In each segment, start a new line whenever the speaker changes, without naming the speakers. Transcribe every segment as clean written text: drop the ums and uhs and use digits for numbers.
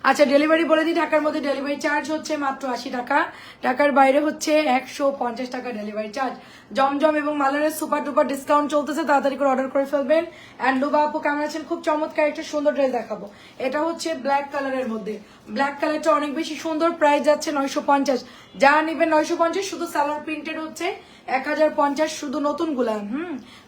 আচ্ছা ডেলিভারি বলে দিই, ঢাকার মধ্যে ডেলিভারি চার্জ হচ্ছে মাত্র 80 টাকা, ঢাকার বাইরে হচ্ছে 150 টাকা ডেলিভারি চার্জ। জমজম এবং মালারের সুপার ডুপার ডিসকাউন্ট চলতেছে, তাড়াতাড়ি করে অর্ডার করে ফেলবেন। অ্যান্ড লুবা আপু কেমন আছেন? খুব চমৎকার একটা সুন্দর ড্রেস দেখাবো। এটা হচ্ছে ব্ল্যাক কালারের মধ্যে, ব্ল্যাক কালারটা অনেক বেশি সুন্দর, প্রাইস যাচ্ছে 950। যা নিবেন 950, শুধু সালোয়ার প্রিন্টেড হচ্ছে 1050, শুধু নতুন গুলা।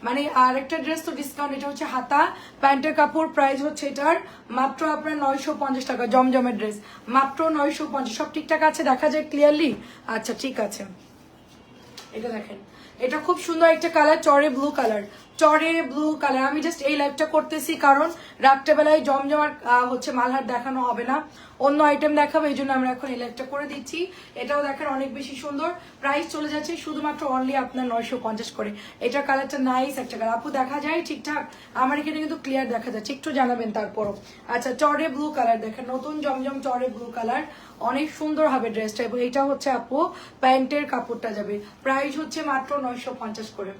মানে আরেকটা ড্রেস তো ডিসকাউন্ট, এটা হচ্ছে হাতা প্যান্টের কাপড়, প্রাইস হচ্ছে এটার মাত্র আপনার 950 টাকা। জমজমের ড্রেস মাত্র 950। সব ঠিকঠাক আছে, দেখা যায় ক্লিয়ারলি? আচ্ছা ঠিক আছে। এটা দেখেন, এটা খুব সুন্দর একটা কালার, চরে ব্লু কালার, চরে ব্লু কালার। আমি জাস্ট এই লাইভটা করতেছি কারণ রাত্রেবেলায় জমজমার হচ্ছে মালহার দেখানো হবে না, অন্য আইটেম দেখাবো, এই জন্য আমরা এখন এই লাইভটা করে দিচ্ছি। এটাও দেখেন অনেক বেশি সুন্দর, প্রাইস চলে যাচ্ছে শুধুমাত্র অনলি আপনার 950 করে। এটার কালারটা নাইস একটা কালার। আপু দেখা যায় ঠিকঠাক? আমার এখানে কিন্তু ক্লিয়ার দেখা যাচ্ছে, একটু জানাবেন তারপরও। আচ্ছা চরে ব্লু কালার দেখেন, নতুন জমজম চরে ব্লু কালার, অনেক সুন্দর হবে ড্রেসটা। এবং এটা হচ্ছে আপু প্যান্টের কাপড়টা যাবে, প্রাইস হচ্ছে মাত্র 950 করে।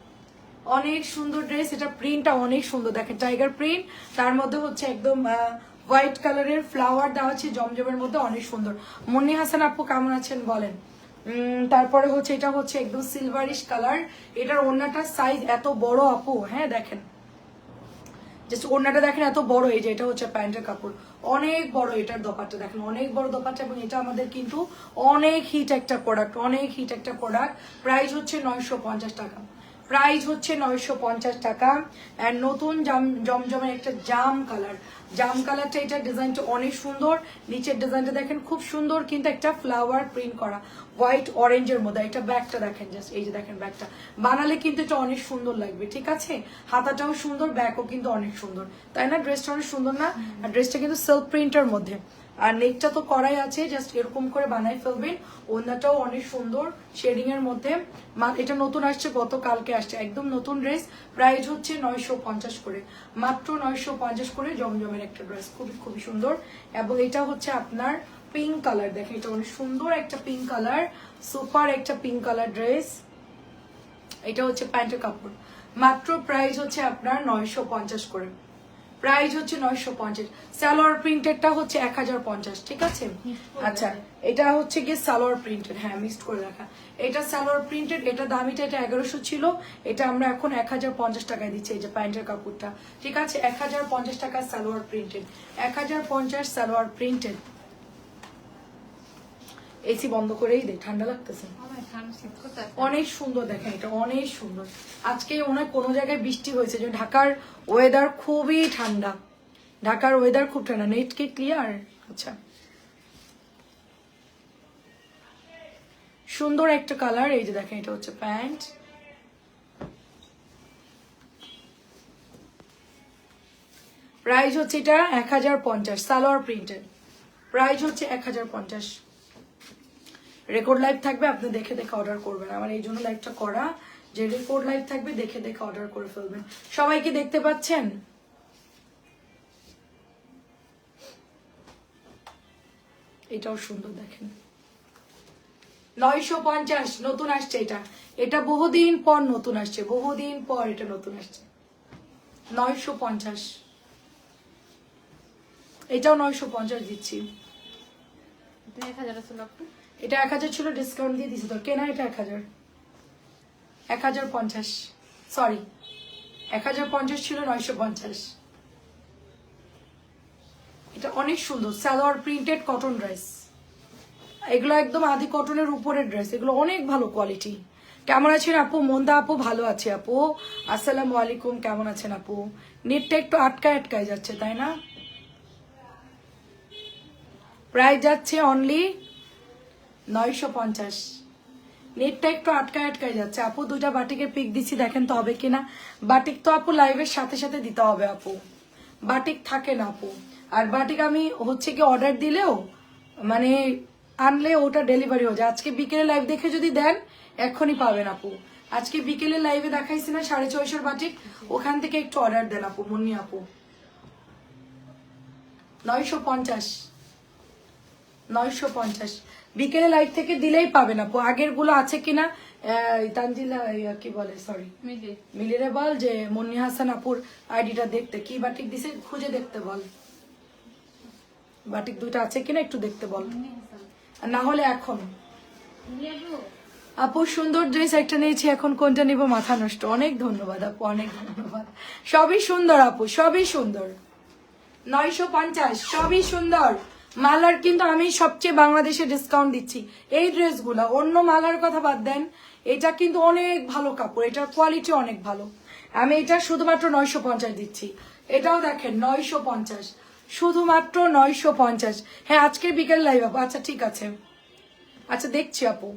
অনেক সুন্দর ড্রেস, এটা প্রিন্টটা অনেক সুন্দর দেখেন, টাইগার প্রিন্ট, তার মধ্যে হচ্ছে একদম হোয়াইট কালারের ফ্লাওয়ার দেওয়া আছে জমজমের মধ্যে, অনেক সুন্দর। মুন্নি হাসান আপু কেমন আছেন বলেন? তারপরে হচ্ছে এটা হচ্ছে একদম সিলভারিশ কালার, এটার ওড়নাটার সাইজ এত বড় আপু, হ্যাঁ দেখেন জাস্ট ওড়নাটা দেখেন এত বড়। এই যে এটা হচ্ছে প্যান্টের কাপড়, অনেক বড়, এটার দোপাট্টা দেখেন অনেক বড় দোপাট্টা, এবং এটা আমাদের কিন্তু অনেক হিট একটা প্রোডাক্ট, অনেক হিট একটা প্রোডাক্ট। প্রাইস হচ্ছে 950 টাকা, প্রাইস হচ্ছে 950 টাকা। অ্যান্ড নতুন জমজমের একটা জাম কালার, জাম কালারটা, এটা ডিজাইনটা অনেক সুন্দর, নিচের ডিজাইনটা দেখেন খুব সুন্দর, কিন্তু একটা ফ্লাওয়ার প্রিন্ট করা হোয়াইট অরেঞ্জের মধ্যে। এটা ব্যাগটা দেখেন জাস্ট, এই যে দেখেন ব্যাগটা বানালে কিন্তু এটা অনেক সুন্দর লাগবে, ঠিক আছে? হাতাটাও সুন্দর, ব্যাগও কিন্তু অনেক সুন্দর, তাই না? ড্রেসটা অনেক সুন্দর না? আর ড্রেসটা কিন্তু সিল্ক প্রিন্টের মধ্যে, আর নেকটা তো করাই আছে, জাস্ট এরকম করে বানাই ফেলবেন। ওড়নাটাও অনেক সুন্দর শেডিং এর মধ্যে। এটা নতুন আসছে, গতকালকে আসছে, একদম নতুন ড্রেস। প্রাইস হচ্ছে 950 করে, মাত্র 950 করে। জমজমের একটা ড্রেস, খুবই খুবই সুন্দর। এবং এটা হচ্ছে আপনার পিঙ্ক কালার, দেখেন এটা অনেক সুন্দর একটা পিঙ্ক কালার, সুপার একটা পিঙ্ক কালার ড্রেস। এটা হচ্ছে প্যান্টের কাপড়, মাত্র প্রাইস হচ্ছে আপনার 950 করে, প্রাইস হচ্ছে 950। সালোয়ার প্রিন্টেডটা হচ্ছে 1050, ঠিক আছে? আচ্ছা এটা হচ্ছে গিয়ে সালোয়ার প্রিন্টেড, হ্যাঁ মিক্সড করে রাখা, এটা সালোয়ার প্রিন্টেড, এটা দামিটা, এটা 1100 ছিল, এটা আমরা এখন 1050 টাকায় দিচ্ছি। এই যে প্যান্টের কাপড়টা, ঠিক আছে? 1050 টাকা salwar printed, 1050 salwar printed. AC বন্ধ করেই দে, ঠান্ডা লাগতেছে। অনেক সুন্দর দেখেন, এটা অনেক সুন্দর। আজকে ওনার কোনো জায়গায় বৃষ্টি হয়েছে, যে ঢাকার ওয়েদার খুবই ঠান্ডা, ঢাকার ওয়েদার খুব ঠান্ডা। নেট কি ক্লিয়ার? আচ্ছা সুন্দর একটা কালার, এই যে দেখেন এটা হচ্ছে প্যান্ট, প্রাইস হচ্ছে এটা 1050, সালোয়ার প্রিন্টেড, প্রাইস হচ্ছে 1050। রেকর্ড লাইভ থাকবে, আপনি দেখে দেখে অর্ডার করবেন, আমার এই জন্য লাইভটা করা, যে রেকর্ড লাইভ থাকবে, দেখে দেখে অর্ডার করে ফেলবেন। সবাই কি দেখতে পাচ্ছেন? এটাও সুন্দর দেখেন, 950 নতুন আসছে এটা, এটা বহুদিন পর নতুন আসছে, বহুদিন পর এটা নতুন আসছে, 950। এটাও 950 দিচ্ছি। এটা 1000 ছিল, ডিসকাউন্ট দিয়ে দিছি তো, কেনা এটা 1000, 1050, সরি 1050 ছিল, 950। এটা অনেক সুন্দর সালোয়ার প্রিন্টেড কটন ড্রেস, এগুলো একদম আদি কটনের উপরের ড্রেস, এগুলো অনেক ভালো কোয়ালিটি। কেমন আছেন আপু? মন্দা আপু ভালো আছে আপু, আসসালামু আলাইকুম, কেমন আছেন আপু? নেটটা একটু আটকায় আটকায় যাচ্ছে, তাই না? প্রাইস যাচ্ছে অনলি 950, নেটটা একটু আটকায় আটকায় যাচ্ছে আপু। দুটা বাটিকের পিক দিচ্ছি, দেখেন তো হবে কিনা। বাটিক তো আপু লাইভের সাথে সাথে দিতে হবে আপু, বাটিক থাকে না আপু। আর বাটিক আমি হচ্ছে কি অর্ডার দিলেও মানে আনলে ওটা ডেলিভারি হয়ে যায়। আজকে বিকেলে লাইভ দেখে যদি দেন এক্ষুনি পাবেন আপু। আজকে বিকেলে লাইভে দেখাইছি না 650 বাটিক, ওখান থেকে একটু অর্ডার দেন আপু, মুন্নি আপু। 950, 950 বিকেলে লাইভ থেকে দিলেই পাবেন আপু। আগের গুলো আছে কিনা তানজিলা কি বলে, সরি মিলিরে বল যে মুন্নি হাসান আপুর আইডিটা দেখতে, কি বাটিক দিছে খুঁজে দেখতে বল। বাটিক দুইটা আছে কিনা একটু দেখতে বল, আর না হলে এখন। আপু সুন্দর ড্রেস একটা নিয়েছি, এখন কোনটা নিব মাথা নষ্ট। অনেক ধন্যবাদ আপু, অনেক ধন্যবাদ। সবই সুন্দর আপু, সবই সুন্দর। 950, সবই সুন্দর। মালার কিন্তু আমি সবচেয়ে বাংলাদেশে ডিসকাউন্ট দিচ্ছি এই ড্রেসগুলো। অন্য মালার কথা বাদ দেন, এটা কিন্তু অনেক ভালো কাপড়, এটার কোয়ালিটি অনেক ভালো। আমি এটা শুধুমাত্র 950 দিচ্ছি। এটাও দেখেন 950, শুধুমাত্র 950। হ্যাঁ আজকের বিকেল লাইভ আপু, আচ্ছা ঠিক আছে, আচ্ছা দেখছি আপু।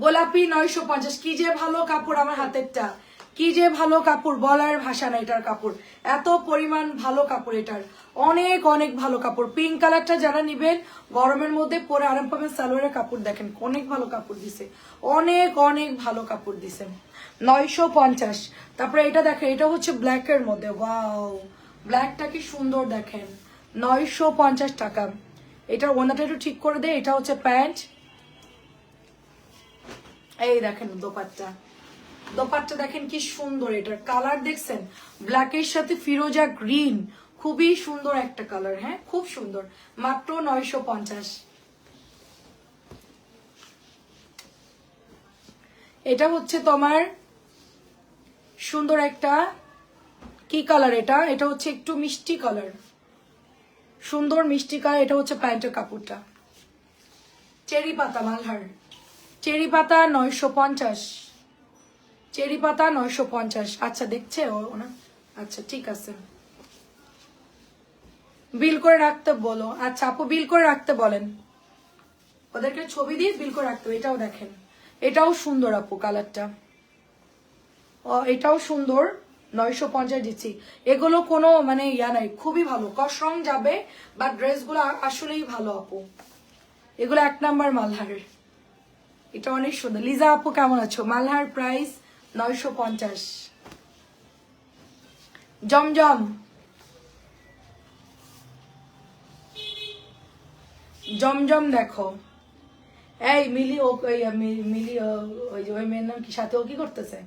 গোলাপি 950, কি যে ভালো কাপড় আমার হাতেরটা, কি যে ভালো কাপড়, বলার ভাষা না এটার কাপড়, এত পরিমাণ ভালো কাপড় এটার, অনেক অনেক ভালো কাপড়। পিঙ্ক কালারটা যারা নিবেন গরমের মধ্যে পরে আরাম পাবেন। সালোয়ারের কাপড় দেখেন অনেক ভালো কাপড় দিছে, অনেক অনেক ভালো কাপড় দিছে। 950। তারপরে এটা দেখেন, এটা হচ্ছে ব্ল্যাকের মধ্যে, ওয়াও ব্ল্যাকটা কি সুন্দর দেখেন, 950 টাকা। এটার ওনাটা একটু ঠিক করে দে। এটা হচ্ছে প্যান্ট, এই দেখেন দোপাট্টা, দোপাট্টা দেখেন কি সুন্দর। এটার কালার দেখছেন, ব্ল্যাকের সাথে ফিরোজা গ্রিন, খুবই সুন্দর একটা কালার। হ্যাঁ খুব সুন্দর, মাত্র 950। এটা হচ্ছে তোমার সুন্দর একটা কি কালার, এটা এটা হচ্ছে একটু মিষ্টি কালার, সুন্দর মিষ্টি কালার। এটা হচ্ছে প্যান্টের কাপড়টা, চেরি পাতা মালহার, চেরি পাতা 950, চেরি পাতা 950। আচ্ছা দেখছে ওনা, আচ্ছা ঠিক আছে, বিল করে রাখতে বলো। আচ্ছা আপু বিল করে রাখতে বলেন, ওদেরকে ছবি দিয়ে বিল করে রাখতে। এটাও দেখেন, এটাও সুন্দর আপু কালারটা, এটাও সুন্দর, 950 দিচ্ছি। এগুলো কোনো মানে ইয়া নাই, খুবই ভালো, কস রং যাবে, বা ড্রেসগুলো আসলেই ভালো আপু, এগুলো 1 নাম্বার মালহার। এটা অনেক সুন্দর। লিজা আপু কেমন আছো? মালহার প্রাইস 950। জমজম, জমজম দেখো, এই মিলি ও মিলি ওই যে ওই মেয়ের নাম কি, সাথে ও কি করতেছে?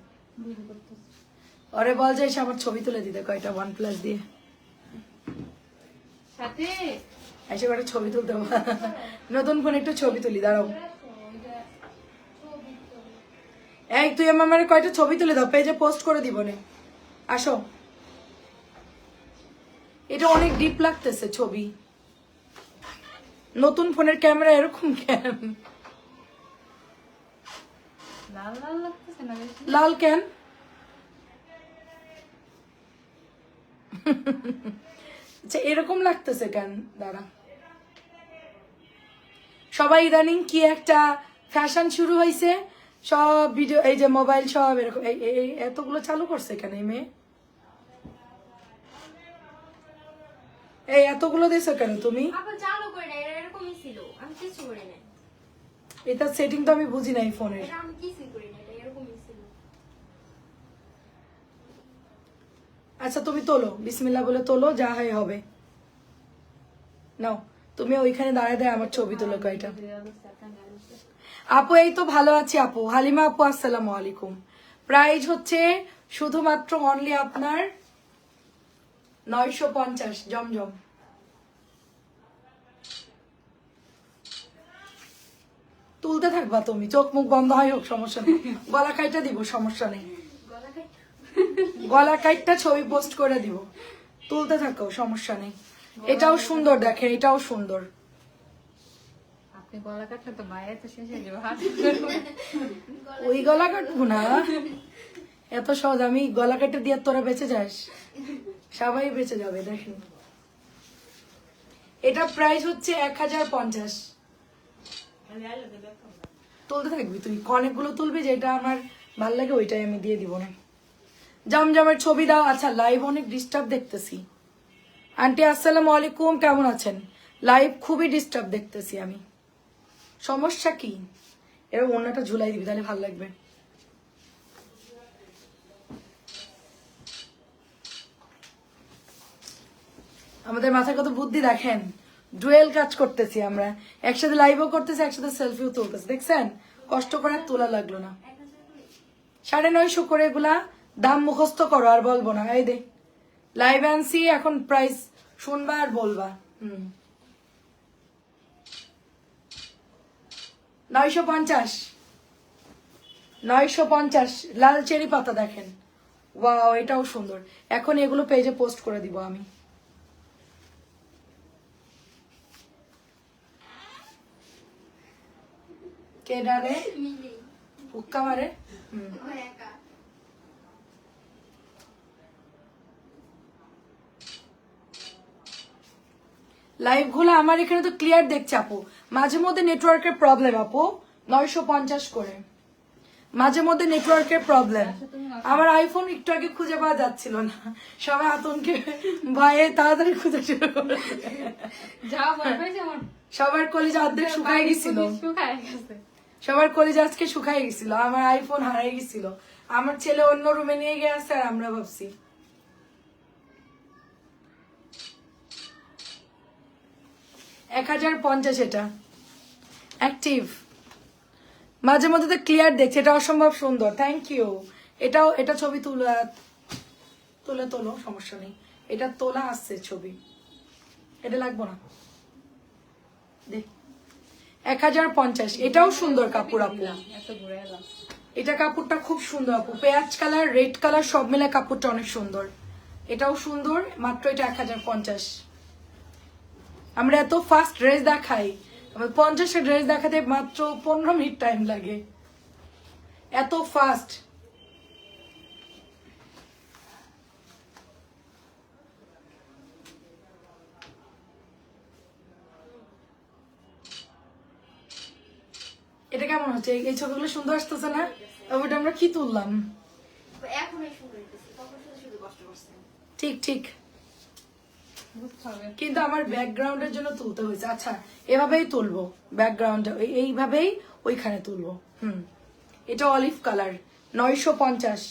ওরে বল যে এসে আমার ছবি তুলে দিতে কয়টা OnePlus দিয়ে,
সাথে
এসে একটা ছবি তুলতে হবে। নতুন ফোন একটু ছবি তুলি, দাঁড়াও। এই তুই আমার কয়টা ছবি তুলে দাও, পেজে পোস্ট করে দিব নে। আসো, এটা অনেক ডিপ লাগতেছে ছবি, নতুন ফোনের ক্যামেরা এরকম কেন?
লাল লাল লাগতেছে না বেশি?
লাল কেন? আচ্ছা এরকম লাগতেছে কেন? দাঁড়া, সবাই ইদানিং কি একটা ফ্যাশন শুরু হয়েছে, সব ভিডিও এই যে মোবাইল সব এরকম এতগুলো চালু করছে কেন এই মেয়ে? এই এতগুলো দিছো কেন তুমি?
আপু চালু করে না, এটা এরকমই ছিল, আমি কিছু করি না।
এটা সেটিং তো আমি বুঝি নাই ফোনের।
এটা আমি কিছু করি না, এটা এরকমই ছিল।
আচ্ছা তুমি তোলো, বিসমিল্লাহ বলে তোলো, যা হয় হবে। নাও তুমি ওইখানে দাঁড়ায় দাঁড়ায় আমার ছবি তোলো কয়টা। আপু এই তো ভালো আছি আপু। হালিমা আপু আসসালামু আলাইকুম। প্রাইস হচ্ছে শুধুমাত্র অনলি আপনার 950। জমজম, তুলতে থাকবা তুমি, চোখ মুখ বন্ধ হয় হোক সমস্যা নেই, গলা কাইটা দিব সমস্যা নেই, গলা কাইটটা ছবি পোস্ট করে দিব, তুলতে থাকো সমস্যা নেই। এটাও সুন্দর দেখেন, এটাও সুন্দর।
আপনি গলা কাটলে তো বাইরে তো শেষ হয়ে যাবে।
ওই গলা কাটবো না, এত সহজ। আমি গলা কেটে দিয়ে তোরা বেঁচে যাস? সবাই বেঁচে যাবে। দেখেন এটা প্রাইস হচ্ছে 1050। তুলতে থাকবি তুই, অনেকগুলো তুলবি, যেটা আমার ভাল লাগে ওইটাই আমি দিয়ে দিব না। জমজমের ছবি দাও। আচ্ছা লাইভ অনেক ডিস্টার্ব দেখতেছি। আন্টি আসসালামু আলাইকুম, কেমন আছেন? লাইভ খুবই ডিস্টার্ব দেখতেছি আমি, সমস্যা কি? এবার অন্যটা ঝুলাই দিবি তাহলে ভালো লাগবে। আমাদের মাথায় কত বুদ্ধি দেখেন, ডুয়েল কাজ করতেছি আমরা, একসাথে লাইভও করতেছি, একসাথে সেলফিও তুলতেছি। দেখছেন কষ্ট করে তোলা লাগলো না। 950 করে এগুলা দাম মুখস্থ করো, আর বলবো না। এই দে লাইভ আনছি, এখন প্রাইস শুনবা আর বলবা। 950, 950 লাল চেরি পাতা দেখেন। ওয়াও, এটাও সুন্দর। এখন এগুলো পেজে পোস্ট করে দিব আমি। কে ডালে হুক্কা মারে? লাইভ গুলো আমার এখানে তো ক্লিয়ার দেখছে আপু, মাঝে মধ্যে নেটওয়ার্কের প্রবলেম আপু। 950 করে, মাঝে মধ্যে নেটওয়ার্কের প্রবলেম। আমার আইফোন একটু আগে খুঁজে পাওয়া যাচ্ছিল না, সবাই আতঙ্কে ভয়ে তাড়াতাড়ি খুঁজে শুরু করে।
যাও বলবে যেমন
সবার কলিজা অর্ধেক শুকাই গেছিল,
শুকায় গেছে।
সবার কলিজা আজকে শুকাই গেছিল। আমার আইফোন হারাই গেছিল, আমার ছেলে অন্য রুমে নিয়ে গেছে আর আমরা ভাবছি। এক 1050 এটা অ্যাক্টিভ, মাঝে মধ্যে তো ক্লিয়ার দেখছে, এটা অসম্ভব সুন্দর। Thank you. এটা ছবি তুলে তোলো, সমস্যা নেই, এটা তোলা আসছে ছবি, এটা লাগবো না। দেখ 1050, এটাও সুন্দর কাপড় আপু।
এত ঘুরে এলাম।
এটা কাপড়টা খুব সুন্দর আপু, পেঁয়াজ কালার রেড কালার সব মিলে কাপড়টা অনেক সুন্দর। এটাও সুন্দর, মাত্র এটা 1050। আমরা এত ফাস্ট ড্রেস দেখাই, 50 ড্রেস দেখাতে মাত্র 15 মিনিট টাইম লাগে, এত ফাস্ট। এটা কেমন হচ্ছে? এই ছবিগুলো সুন্দর আসতেছে না? ওটা আমরা কি তুললাম? ঠিক ঠিক,
বুঝতে হবে।
কিন্তু আমার ব্যাকগ্রাউন্ডের জন্য তুলতে হয়েছে। আচ্ছা, এভাবেই তুলবো, ব্যাকগ্রাউন্ড এইভাবেই ওইখানে তুলবো। এটা অলিভ কালার, 950।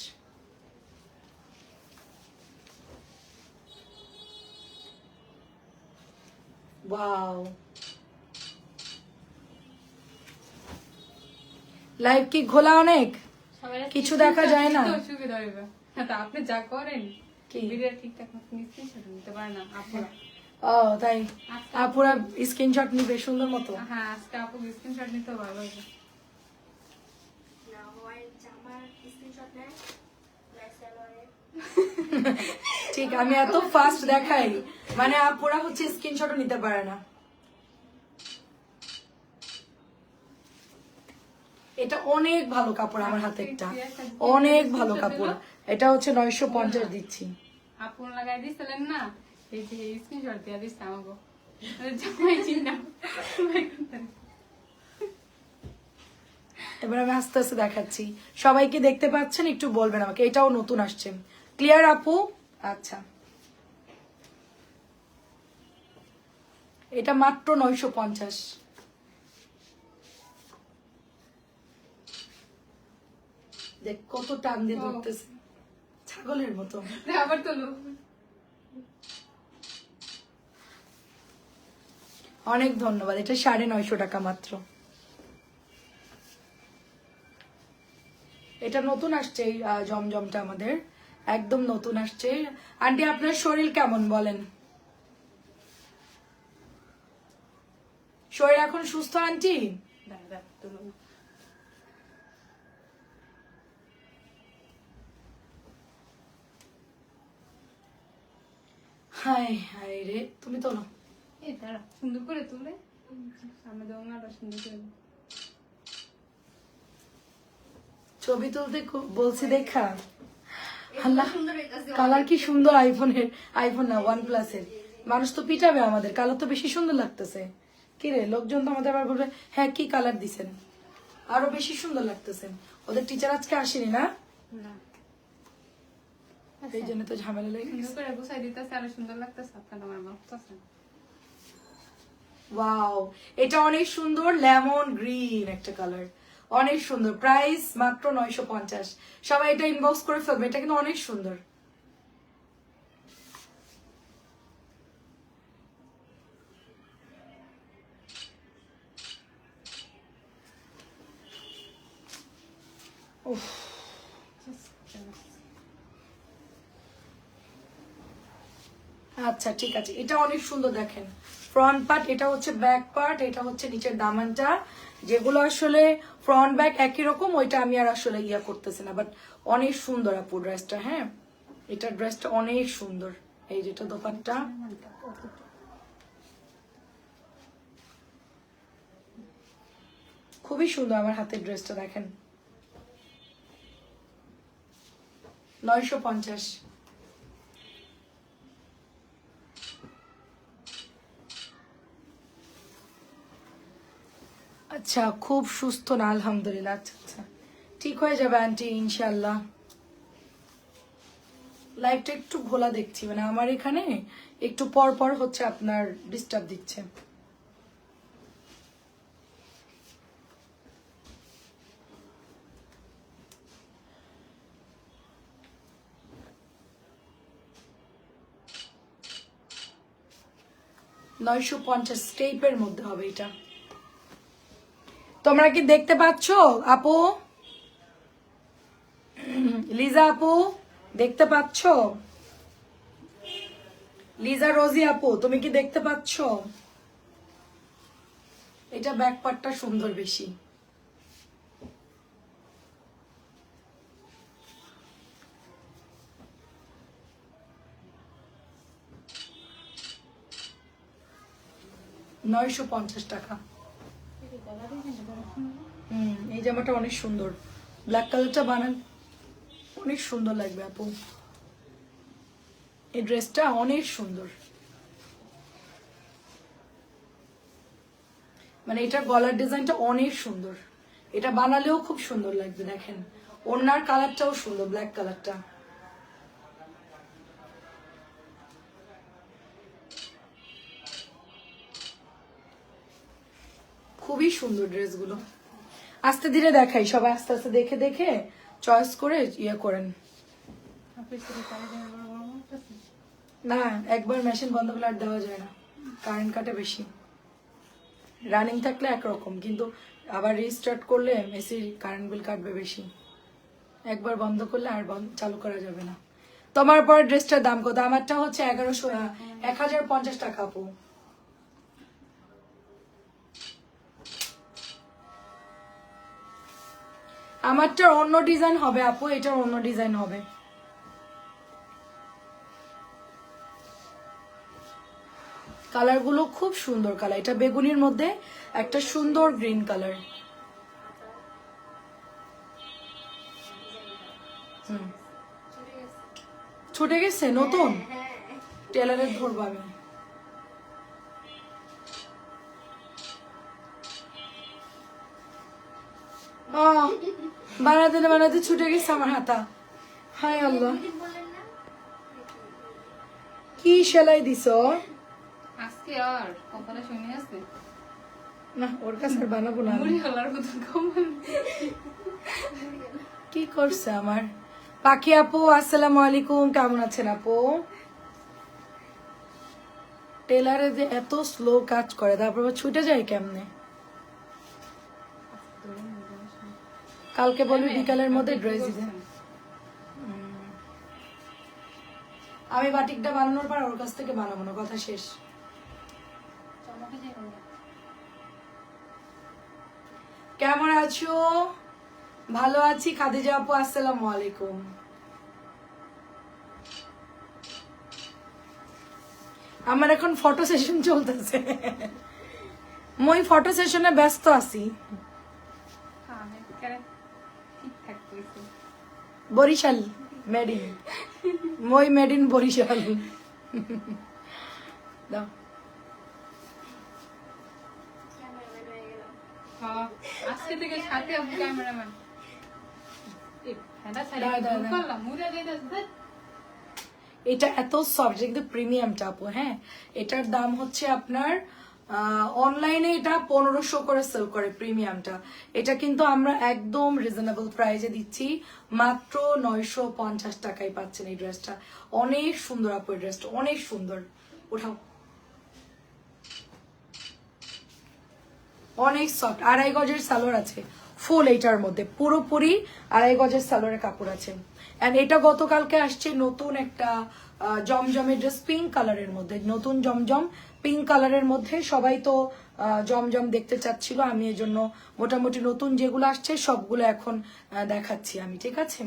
ওয়াও, লাইভ কি ঘোলা অনেক,
সবাই
কিছু দেখা যায় না।
তো সুবিধা হইবে। হ্যাঁ, তা আপনি যা করেন
কি?
ভিডিও ঠিকঠাক মতো স্ক্রিনশট নিতে পারে না আপুরা।
ও তাই, আপুরা স্ক্রিনশট নিবে সুন্দর মতো।
হ্যাঁ, আজকে আপু স্ক্রিনশট নিতে ভালো হবে।
ঠিক, আমি এত ফাস্ট দেখাই, মানে আপুরা হচ্ছে স্ক্রিনশটও নিতে পারে না। এটা অনেক ভালো কাপড়, আমার হাতেরটা অনেক ভালো কাপড়। এটা হচ্ছে 950 দিচ্ছি।
আপু লাগাই দিছিলেন না, এই যে স্ক্রিনশট দিয়ে দিছে আমাকে। জামাই চিন্তা
এবার আমি আস্তে আস্তে দেখাচ্ছি, সবাইকে দেখতে পাচ্ছেন? একটু বলবেন আমাকে। এটাও নতুন আসছে, ক্লিয়ার আপু? আচ্ছা, এটা মাত্র 950। দেখ কত টান দিয়ে ধরতেছে, ছাগলের মতো।
আবার তোলো।
অনেক ধন্যবাদ। এটা 950 টাকা মাত্র। এটা নতুন আসছে, এই জমজমটা আমাদের একদম নতুন আসছে। আন্টি আপনার শরীর কেমন বলেন? শরীর এখন সুস্থ আন্টি?
দাঁড়া তোলো।
হাই হাই রে, তুমি তোলো।
এই দাঁড়া, সুন্দর করে তুলে সামনে দোলনাটা সুন্দর করে।
ছবি তুলতে বলছি দেখা, আল্লাহ কালার কি সুন্দর আইফোনের, আইফোন না OnePlus এর। মানুষ তো পিটাবে আমাদের, কালার তো বেশি সুন্দর লাগতেছে। কি রে, লোকজন তো আমাদের আবার বলবে হ্যাঁ কি কালার দিছেন, আরো বেশি সুন্দর লাগতেছে। ওদের টিচার আজকে আসেনি না,
না,
এই জন্য তো ঝামেলা লেগে
সুন্দর
গেছে।
করে গুছাই দিতেছে, আরো সুন্দর লাগতেছে। আপনার আমার ভাবতেছে
ওয়াও, এটা অনেক সুন্দর, লেমন গ্রিন একটা কালার, অনেক সুন্দর। প্রাইস মাত্র 950। সবাই এটা ইনবক্স করে ফেলবে, এটা কিন্তু অনেক সুন্দর। উফ, আচ্ছা ঠিক আছে, এটা অনেক সুন্দর দেখেন, ফ্রন্ট পার্ট, এটা হচ্ছে ব্যাক পার্ট, এটা হচ্ছে নিচের দামানটা। যেগুলো আসলে ফ্রন্ট ব্যাক একই রকম, ওইটা আমি আর আসলে ইয়া করতেছি না, বাট অনেক সুন্দর আপু ড্রেসটা। হ্যাঁ, এটা ড্রেসটা অনেক সুন্দর। এই যেটা দোপাট্টা, খুবই সুন্দর। আমার হাতের ড্রেসটা দেখেন, 950। আচ্ছা, খুব সুস্থ না আলহামদুলিল্লাহ। আচ্ছা আচ্ছা, ঠিক হয়ে যাবে আন্টি ইনশাল্লাহ। লাইভটা একটু ঘোলা দেখছি, মানে আমার এখানে একটু পর পর হচ্ছে আপনার ডিস্টার্ব দিচ্ছে। $950 স্টেপের মধ্যে হবে এটা। তোমরা কি দেখতে পাচ্ছ আপু? লিজা আপু দেখতে পাচ্ছ? লিজা রোজি আপু তুমি কি দেখতে পাচ্ছ? এটা ব্যাক পার্টটা সুন্দর বেশি। $950। এই জামাটা অনেক সুন্দর, ব্ল্যাক কালারটা বানান অনেক সুন্দর লাগবে আপু। এই ড্রেসটা অনেক সুন্দর, মানে এটা গলার ডিজাইনটা অনেক সুন্দর। এটা বানালেও খুব সুন্দর লাগবে। দেখেন ওড়নার কালারটাও সুন্দর, ব্ল্যাক কালারটা। খুবই সুন্দর ড্রেসগুলো। আস্তে ধীরে দেখাই, সবাই আস্তে আস্তে দেখে দেখে চয়েস করে ইয়ে করেন। না, একবার মেশিন বন্ধ করলে আর দেওয়া যায় না, কারেন্ট কাটে বেশি। রানিং থাকলে একরকম, কিন্তু আবার রিস্টার্ট করলে মেসির কারেন্ট বিল কাটবে বেশি। একবার বন্ধ করলে আর চালু করা যাবে না। তোমার পরে ড্রেসটার দাম কত? আমারটা হচ্ছে 1050 টাকা আপু। আমারটার অন্য ডিজাইন হবে আপু, এটার অন্য ডিজাইন হবে। কালার গুলো খুব সুন্দর কালার। এটা বেগুনির মধ্যে একটা সুন্দর গ্রিন কালার। ছুটে গেছে নতুন টেলারের ধরবো আমি। বানাতে না বানাতে ছুটে গেছে আমার হাতা। হায় আল্লাহ, কি সেলাই দিছ?
আজকে আর কপালে শুনে আছে
না, ওর কাছে আর বানাবো না।
মুড়ি হলার কথা কম।
কি করছে আমার পাখি আপু? আসসালামু আলাইকুম, কেমন আছেন আপু? টেলারে যে এত স্লো কাজ করে, তারপর ছুটে যায় কেমনে? কালকে বলবি বিকালের মধ্যে ড্রেস দিতে। আমি বাটিকটা বানানোর পর ওর কাছ থেকে বানাবো না, কথা শেষ। কেমন আছো? ভালো আছি খাদিজা আপু, আসসালামু আলাইকুম। আমার এখন ফটো সেশন চলতেছে, মই ফটো সেশনে ব্যস্ত আছি। বরিশাল মেড ইন, মই মেড ইন বরিশাল। দাও
আজকে থেকে সাথে আপু ক্যামেরাম্যান।
এটা এত সফট, কিন্তু প্রিমিয়ামটা আপু। হ্যাঁ, এটার দাম হচ্ছে আপনার অনলাইনে এটা 1500 করে সেল করে প্রিমিয়ামটা। এটা কিন্তু আমরা একদম রিজনেবল প্রাইসে দিচ্ছি, মাত্র 950 টাকায় পাচ্ছেন এই ড্রেসটা। অনেক সুন্দর আপু, এই ড্রেসটা অনেক সুন্দর। ওঠাও, অনেক সফট। 2.5 গজের সালোয়ার আছে ফুল, এইটার মধ্যে পুরোপুরি 2.5 গজের সালোয়ারের কাপড় আছে। এন্ড এটা গতকালকে আসছে নতুন একটা জমজমের ড্রেস পিঙ্ক কালারের মধ্যে, নতুন জমজম পিঙ্ক কালারের মধ্যে। সবাই তো জমজম দেখতে চাচ্ছিল, আমি এই জন্য মোটামুটি নতুন যেগুলো আসছে সবগুলো এখন দেখাচ্ছি আমি, ঠিক আছে?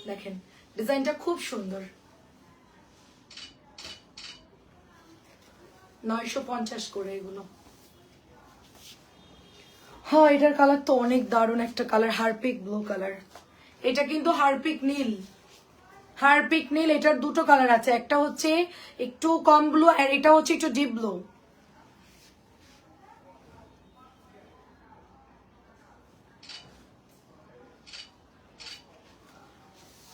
দেখেন ডিজাইনটা খুব সুন্দর, 950 করে এগুলো। হ্যাঁ এটার কালার তো অনেক দারুণ একটা কালার, হারপিক ব্লু কালার। এটা কিন্তু হারপিক নীল, হারপিক নীল। এটার দুটো কালার আছে, একটা হচ্ছে একটু কম ব্লু আর এটা হচ্ছে একটু ডিপ ব্লু।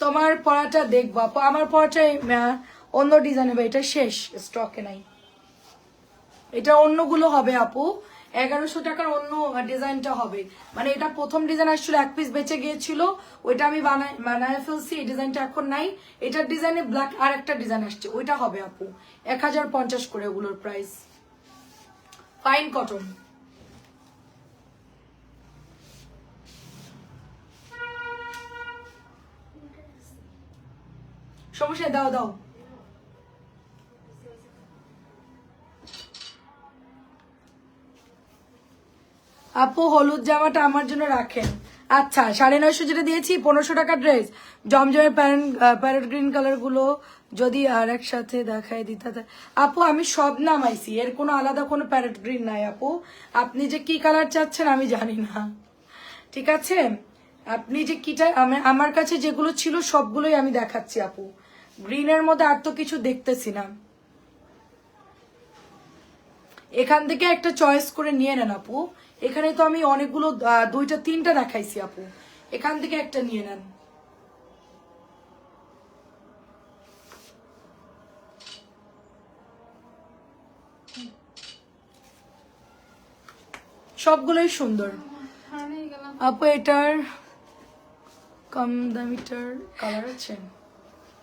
তোমার পরাটা দেখবো আপু, আমার পরাটা অন্য ডিজাইন হবে, এটা শেষ, স্টকে নাই। এটা অন্যগুলো হবে আপু, 1100 টাকার অন্য ডিজাইনটা হবে। মানে এটা প্রথম ডিজাইন আসছিল, এক পিস বেঁচে গিয়েছিল, ওইটা আমি বানায় ফেলছি। এই ডিজাইনটা এখন নাই। এটার ডিজাইনে ব্ল্যাক আর একটা ডিজাইন আসছে, ওইটা হবে আপু 1050 করে ওগুলোর প্রাইস। Fine cotton. সমস্যা, দাও দাও। আপু হলুদ জামাটা আমার জন্য রাখেন। আচ্ছা 950 যেটা দিয়েছি, 1500 টাকা ড্রেস। জমজমের প্যারেট গ্রিন কালার গুলো যদি আর একসাথে দেখাই দিতে। আপু আমি সব নামাইছি, এর কোনো আলাদা কোনো প্যারেট গ্রিন নাই আপু। আপনি যে কি কালার চাচ্ছেন আমি জানি না, ঠিক আছে? আপনি যে কিটা আমার কাছে যেগুলো ছিল সবগুলোই আমি দেখাচ্ছি আপু। গ্রিনের মধ্যে আর তো কিছু দেখতেছি না। এখান থেকে একটা চয়েস করে নিয়ে নেন আপু। এখানে তো আমি অনেকগুলো 2টা 3টা দেখাইছি আপু, এখান থেকে একটা নিয়ে নেন। সবগুলোই সুন্দর আপু। এটার কম দামিটার কালার আছে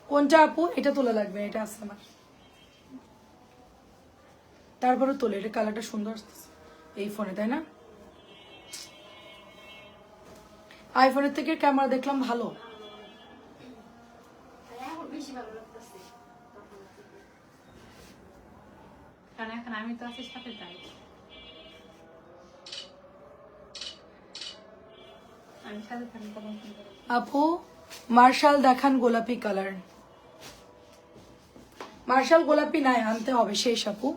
কোনটা আপু? এটা তোলা লাগবে, এটা আছে আমার। তারপরে তোলে, এটা কালারটা সুন্দর আসতেছে এই ফোনে, তাই না? আইফোনের থেকে ক্যামেরা দেখলাম ভালো।
কারণ এখন আমি তো আছি সাথে, তাই আমি সাথে থাকি তখন।
আপু মার্শাল দেখান, গোলাপি কালার। মার্শাল গোলাপি নাই, আনতে হবে শেষ আপু।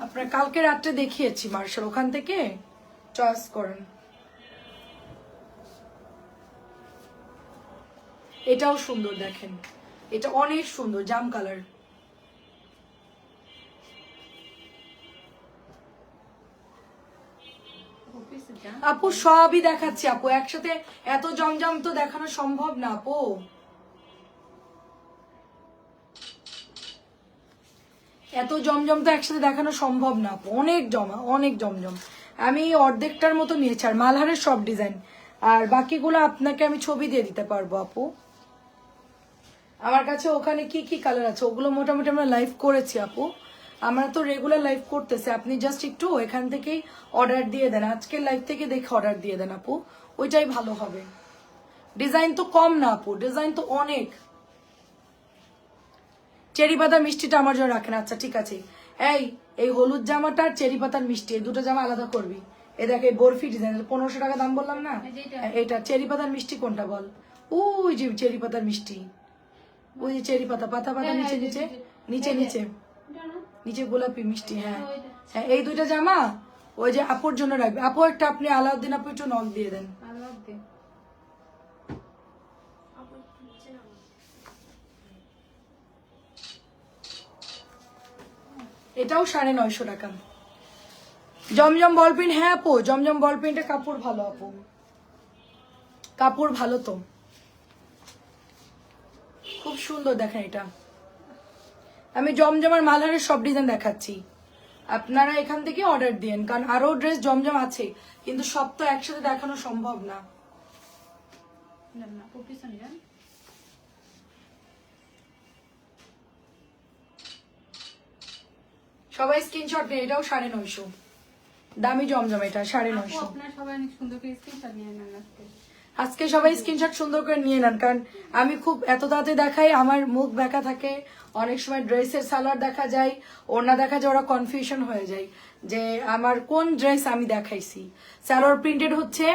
আপনার কালকে রাত্রে দেখিয়েছি মার্শাল, ওখান থেকে চয়েস করেন। এটাও সুন্দর, দেখেন এটা অনেক সুন্দর, জাম কালার। আপু সবই দেখাচ্ছি আপু একসাথে, এত জমজম তো দেখানো সম্ভব না আপু। এত জমজম তো একসাথে দেখানো সম্ভব না আপু, অনেক জমা, অনেক জমজম। আমি অর্ধেকটার মতো নিয়েছি, আর মালহারের সব ডিজাইন, আর বাকিগুলো আপনাকে আমি ছবি দিয়ে দিতে পারবো আপু। আমার কাছে ওখানে কি কি কালার আছে ওগুলো মোটামুটি আমরা লাইভ করেছি আপু। আমরা তো রেগুলার লাইভ করতেছি, আপনি জাস্ট একটু এখান থেকেই অর্ডার দিয়ে দেন, আজকের লাইভ থেকে দেখে অর্ডার দিয়ে দেন আপু, ওইটাই ভালো হবে। ডিজাইন তো কম না আপু, ডিজাইন তো অনেক। চেরি পাতার মিষ্টিটা আমার জন্য রাখেন। আচ্ছা ঠিক আছে। এই হলুদ জামাটা আর চেরি পাতার মিষ্টি, এই দুটো জামা আলাদা করবি। এ দেখ এই বরফি ডিজাইন, 1500 টাকা দাম বললাম না? এটা চেরি পাতার মিষ্টি কোনটা বল? ওই যে চেরি পাতার মিষ্টি, ওই যে চেরি পাতা, পাতা পাতা নিচে নিচে নিচে নিচে নিচে গোলাপি মিষ্টি। হ্যাঁ হ্যাঁ, এই দুইটা জামা ওই যে আপুর জন্য রাখবে। আপু একটা আপনি আলাউদ্দিন আপু একটু নক দিয়ে দেন। এটাও 950 টাকা। জমজম বল পেন, হ্যাঁ আপু জমজম বল পেনটা কাপড় ভালো আপু, কাপড় ভালো তো, খুব সুন্দর। দেখেন এটা আমি জমজমার মালহারের সব ডিজাইন দেখাচ্ছি, আপনারা এখান থেকে অর্ডার দিন, কারণ আরো ড্রেস জমজম আছে, কিন্তু সব তো একসাথে দেখানো সম্ভব না। সবাই স্ক্রিনশট নিয়ে, এটাও 950, দামি জমজম, এটা 950। আজকে সবাই স্ক্রিনশট সুন্দর করে নিয়ে নেন, কারণ আমি খুব এত তাড়াতাড়ি দেখাই, আমার মুখ ব্যাকা থাকে, অনেক সময় ড্রেসের সালোয়ার দেখা যায়, ওড়না দেখা যায়, ওরা কনফিউশন হয়ে যায় যে আমার কোন ড্রেস আমি দেখাইছি। সালোয়ার প্রিন্টেড হচ্ছে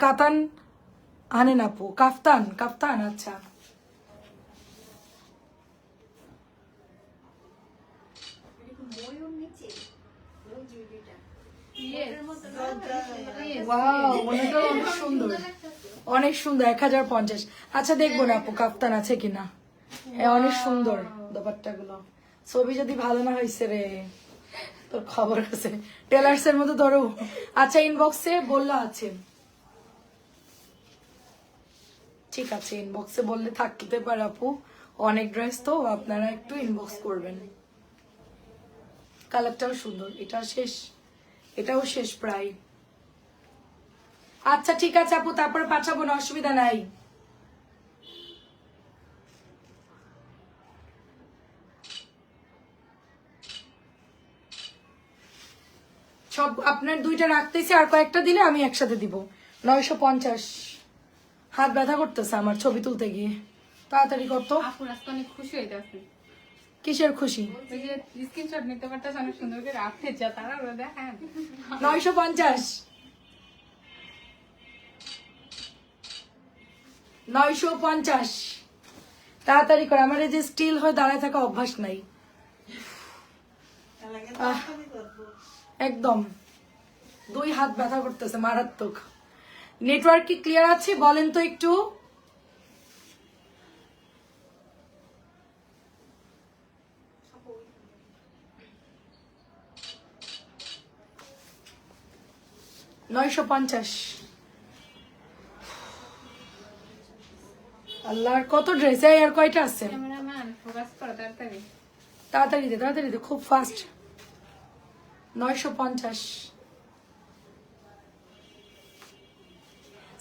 কাতান আনেন আপু, কাফতান কাফতান। আচ্ছা ওয়াও, ওনাটা অনেক সুন্দর, অনেক সুন্দর, 1050। আচ্ছা দেখবো না আপু কাফতান আছে কিনা। অনেক সুন্দর দোপাট্টা গুলো, ছবি যদি ভালো না হয়েছে রে তোর খবর আছে, টেলার্স এর মতো ধরো। আচ্ছা ইনবক্সে বললা আছে, ঠিক আছে ইনবক্সে বললে থাকতে পারে আপু, অনেক ড্রেস তো আপনারা একটু ইনবক্স করবেন। কালারটাও সুন্দর, এটা শেষ, এটাও শেষ প্রায়। আচ্ছা ঠিক আছে আপু, তারপরে পাঠাবো না, অসুবিধা নাই। সব আপনার দুইটা রাখতেছি, আর কয়েকটা দিলে আমি একসাথে দিব। 950। হাত ব্যথা করতেছে আমার ছবি তুলতে গিয়ে, তাড়াতাড়ি করতো।
আপু আজকে অনেক খুশি হইতাছে,
কিসের খুশি?
ওই যে স্ক্রিনশট নিতে পারতেছে অনেক সুন্দর করে, আপনি যা তারা ওরা দেখেন।
950, 950 তাড়াতাড়ি করে, আমার এই যে স্টিল হয়ে দাঁড়ায় থাকা অভ্যাস নাই একদম, দুই হাত ব্যথা করতেছে মারাত্মক। নেটওয়ার্ক কি ক্লিয়ার আছে বলেন তো একটু? $950। আল্লাহর কত ড্রেস, আর কয়টা আছে?
ক্যামেরাম্যান ফোকাস করো তাড়াতাড়ি।
তাড়াতাড়ি দে খুব ফাস্ট। 950।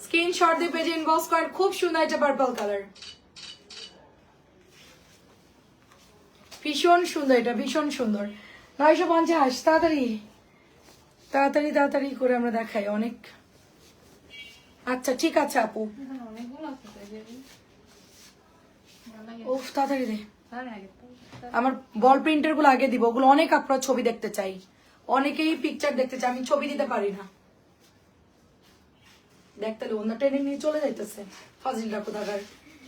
স্ক্রিনশট দিয়ে পেজে ইনবক্স করেন, খুব সুন্দর এটা পার্পল কালার, ভীষণ সুন্দর, এটা ভীষণ সুন্দর। 950 তাড়াতাড়ি তাড়াতাড়ি তাড়াতাড়ি করে আমরা দেখাই অনেক। আচ্ছা ঠিক আছে আপু,
অনেকগুলো আছে তো, এই যে ভালো লাগে।
উফ তাড়াতাড়ি দে।
ভালো লাগে তো।
আমার বল প্রিন্টার গুলো আগে দিব, ওগুলো অনেক আপনার ছবি দেখতে চাই, অনেকেই পিকচার দেখতে চাই, আমি ছবি দিতে পারি না। দেখতে অন্য ট্রেনে নিয়ে চলে যাইতেছে, ফাজিলটা কোথাকার,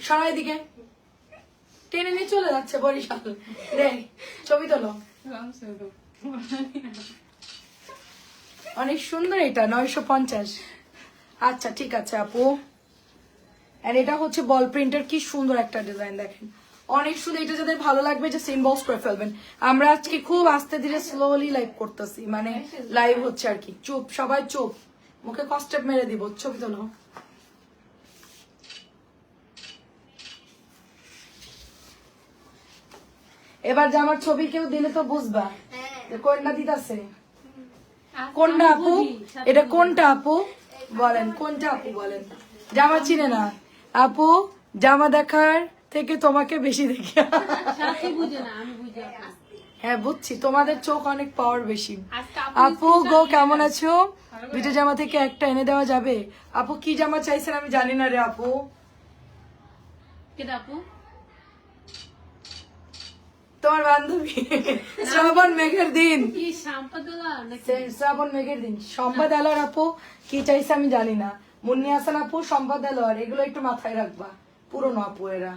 সারাই দিকে টেনে নিয়ে চলে যাচ্ছে বরিশাল। রে ছবি তোলো,
রং শুরু।
অনেক সুন্দর এটা। 950। আচ্ছা ঠিক আছে আপু, আর এটা হচ্ছে বল প্রিন্টার, কি সুন্দর একটা ডিজাইন দেখেন, অনেক সুন্দর। এটা যাদের ভালো লাগবে যে ইনবক্স করে ফেলবেন। আমরা আজকে খুব আস্তে ধীরে স্লোলি লাইভ করতেছি, মানে লাইভ হচ্ছে আর কি, চুপ সবাই চুপ, মুখে কস্টেপ মেরে দিব। ছবি তোলো, এবার যে আমার ছবি কেউ দিলে তো বুঝবা যে কোনটা দিতেছে। কোনটা আপু? এটা কোনটা আপু বলেন, কোনটা আপু বলেন? জামা চিনে না আপু, জামা দেখার থেকে তোমাকে বেশি দেখি। হ্যাঁ বুঝছি, তোমাদের চোখ অনেক পাওয়ার বেশি। আপু গো কেমন আছো? দুইটা জামা থেকে একটা এনে দেওয়া যাবে? আপু কি জামা চাইছেন আমি জানি না রে আপু।
আপু
তোমার বান্ধবী শ্রাবণ মেঘের দিন,
কি সম্পাদলা নাকি?
শ্রাবণ মেঘের দিন সম্পাদ আলোর আপু কি চাইছে আমি জানি না। মুন্নি হাসান আপু, সম্পাদ আলোর, এগুলো একটু মাথায় রাখবা, পুরনো আপু এরা,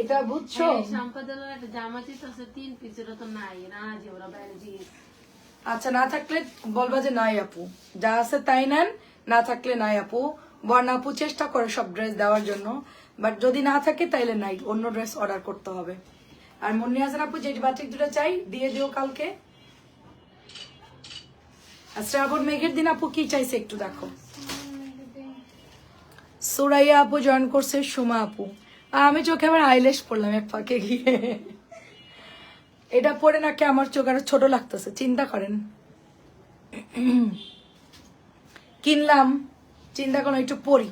এটা বুঝছো?
সম্পাদলার একটা জামা চিত্র 3 পিসের তো নাই না, যে ওরা বাইরে দিয়ে।
আচ্ছা না থাকলে বলবা যে নাই আপু, যা আছে তাই নেন, না থাকলে নাই আপু। বর্ণা আপু চেষ্টা করে সব ড্রেস দেওয়ার জন্য, বাট যদি না থাকে তাইলে নাই, অন্য ড্রেস অর্ডার করতে হবে। আর মুন্নি হাসান আপু যে বাটিক দুটো চাই দিয়ে দিও কালকে। আর শ্রাবণ মেঘের দিন আপু কি চাইছে একটু দেখো। সুরাইয়া আপু জয়েন করছে, সুমা আপু, আমি চোখে আবার আইলেশ পড়লাম এক ফাঁকে গিয়ে, এটা পরে নাকি আমার চোখ আরো ছোট লাগতেছে, চিন্তা করেন। কিনলাম, চিন্তা করো একটু পরি।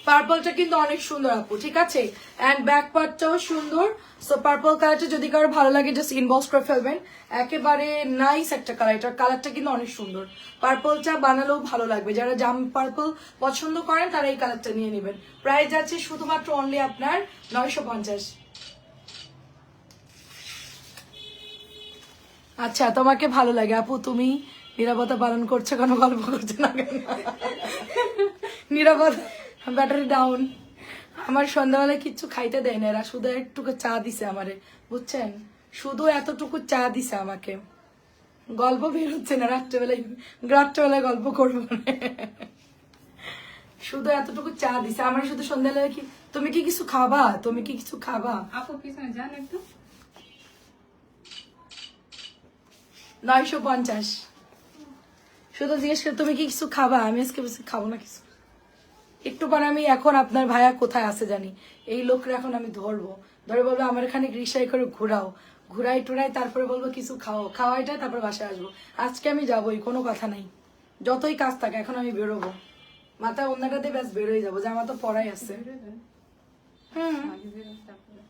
পার্পলটা কিন্তু অনেক সুন্দর আপু, ঠিক আছে, এন্ড ব্যাক পার্টটাও সুন্দর। সো পার্পল কালারটা যদি কারো ভালো লাগে জাস্ট ইনবক্স করে ফেলবেন, একেবারে নাইস একটা কালার, এটার কালারটা কিন্তু অনেক সুন্দর। পার্পলটা বানালেও ভালো লাগবে, যারা জাম পার্পল পছন্দ করেন তারা এই কালারটা নিয়ে নেবেন। প্রাইস যাচ্ছে শুধুমাত্র অনলি আপনার 950। আচ্ছা, তোমাকে ভালো লাগে আপু, তুমি নিরাপত্তা পালন করছো কেন, গল্প করছো না কেন? নিরাপত্তা ব্যাটারি ডাউন। আমার সন্ধ্যাবেলায় কিচ্ছু খাইতে দেয় না, এরা শুধু একটুকু চা দিছে আমারে, বুঝছেন, শুধু এতটুকু চা দিছে আমাকে। গল্প বের হচ্ছে না রাত্রেবেলায় গল্প করবো না। শুধু এতটুকু চা দিছে আমার, শুধু সন্ধ্যাবেলায় কি তুমি কি কিছু খাবা, তুমি কি কিছু খাবা?
আপু পিছনে যান একটু।
950 শুধু জিজ্ঞেস করে তুমি কি কিছু খাবা, আমি আজকে বেশি খাবো না কিছু। একটু পর আমি এখন আপনার ভাইয়া কোথায় আছে জানি, এই লোকরা এখন আমি ধরবো, ধরে বলবো আমার এখানে রিক্সায় করে ঘুরাই টুরাই, তারপরে বলবো কিছু খাওয়াইটা, তারপর বাসায় আসবো। আজকে আমি যাবোই, কোনো কথা নাই, যতই কাজ থাকে এখন আমি বেরোবো, মাথায় অন্যটা দিয়ে ব্যাস বেরোই যাবো, যে আমার তো পড়াই আছে। হুম,
আগে বেরোন, তারপরে।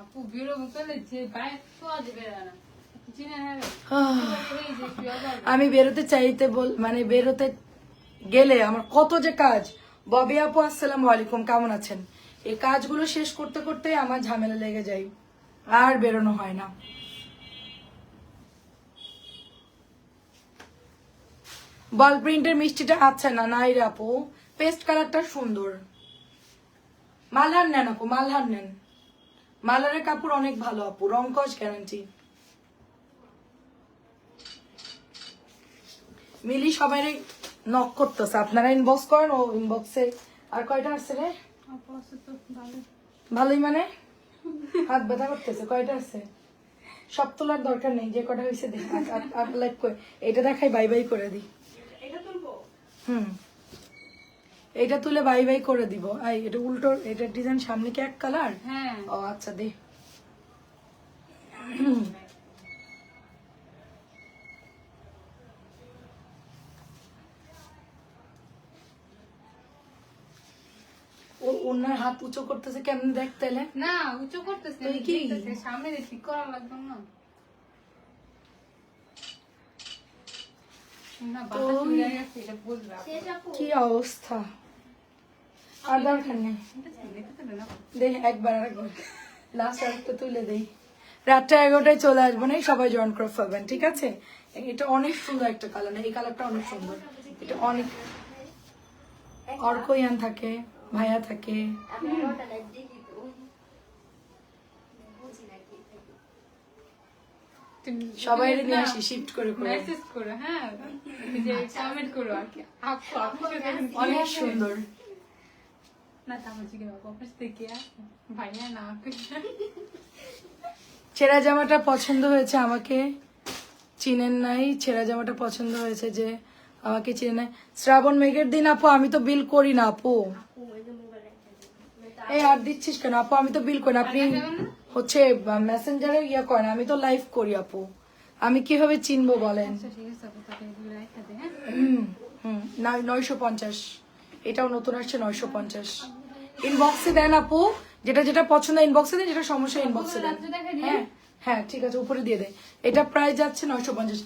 আপু বেরোবো পেলে যে বাইরে তো আজ বেরোয় না, চিনে হ্যাঁ এই যে তুই আবার
আমি বেরোতে চাইতে মানে বেরোতে গেলে আমার কত যে কাজ। ববি আপু আসসালামু আলাইকুম, কেমন আছেন? এই কাজগুলো শেষ করতে করতে আমার ঝামেলা লেগে যায়, আর বেরোনো হয় না। বল প্রিন্টের মিষ্টিটা আচ্ছা না, নাই রে আপু, পেস্ট কালারটা সুন্দর। মালহার নেন আপু, মালহার নেন, মালহারের কাপড় অনেক ভালো আপু, রংকশ গ্যারান্টি। মিলি সবাই নক করতেছে, আপনারা ইনবক্স করেন, ও ইনবক্সে। আর কয়টা আসছে রে?
আপু আছে তো ভালো।
ভালোই মানে হাত ব্যথা করতেছে, কয়টা আছে? সব তোলার দরকার নেই, যে কটা হয়েছে দেখ, আর লাইক করে এটা দেখাই বাই বাই করে দিই। হুম, এটা তুলে বাই বাই করে দিব। এটা উল্টো, এটার ডিজাইন সামনে কি এক কালার?
হ্যাঁ
ও আচ্ছা, দে। ও ওনার হাত উঁচু করতেছে কেমন দেখতে এলে?
না উঁচু করতেছে,
তুই কি?
দেখতেছে, সামনে দিয়ে ঠিক করা লাগবে না। না বাতাস উড়ে গেছে, এটা বুঝবে আপু।
কি অবস্থা, আর দরকার নেই,
দেখতে না
দে একবার লাস্ট আরেকটা তুলে দেই। রাত্রে 11টায় চলে আসবো না, সবাই জয়েন করে ফেলবেন, ঠিক আছে? এটা অনেক সুন্দর একটা কালার, এই কালারটা অনেক সুন্দর, এটা অনেক। অর্কয়ান থাকে, ভাইয়া থাকে, সবাই নিয়ে আসি শিফট করে করে।
মেসেজ করো, হ্যাঁ এই যে কমেন্ট করো আর কি, আপু আপু
অনেক সুন্দর।
না তাহলে জিজ্ঞেস অফিস থেকে ভাইয়া না
ছেঁড়া জামাটা পছন্দ হয়েছে, আমাকে চিনেন নাই। ছেঁড়া জামাটা পছন্দ হয়েছে যে আমাকে চিনে নাই। শ্রাবণ মেঘের দিন আপু, আমি তো বিল করি না আপু। এই আর দিচ্ছিস কেন আপু, আমি তো বিল করি না। আপনি হচ্ছে মেসেঞ্জারে ইয়া করেন, আমি তো লাইভ করি আপু, আমি কিভাবে চিনবো বলেন?
ঠিক আছে আপু, তাকে এগুলো রেখে দে। হ্যাঁ
হুম, 950, এটাও নতুন আসছে 950। ইনবক্সে দেন আপু, যেটা যেটা পছন্দ ইনবক্সে দেন, যেটা সমস্যা ইনবক্সে দেন। হ্যাঁ হ্যাঁ ঠিক আছে, উপরে দিয়ে দেয়। এটা প্রাইস যাচ্ছে 950।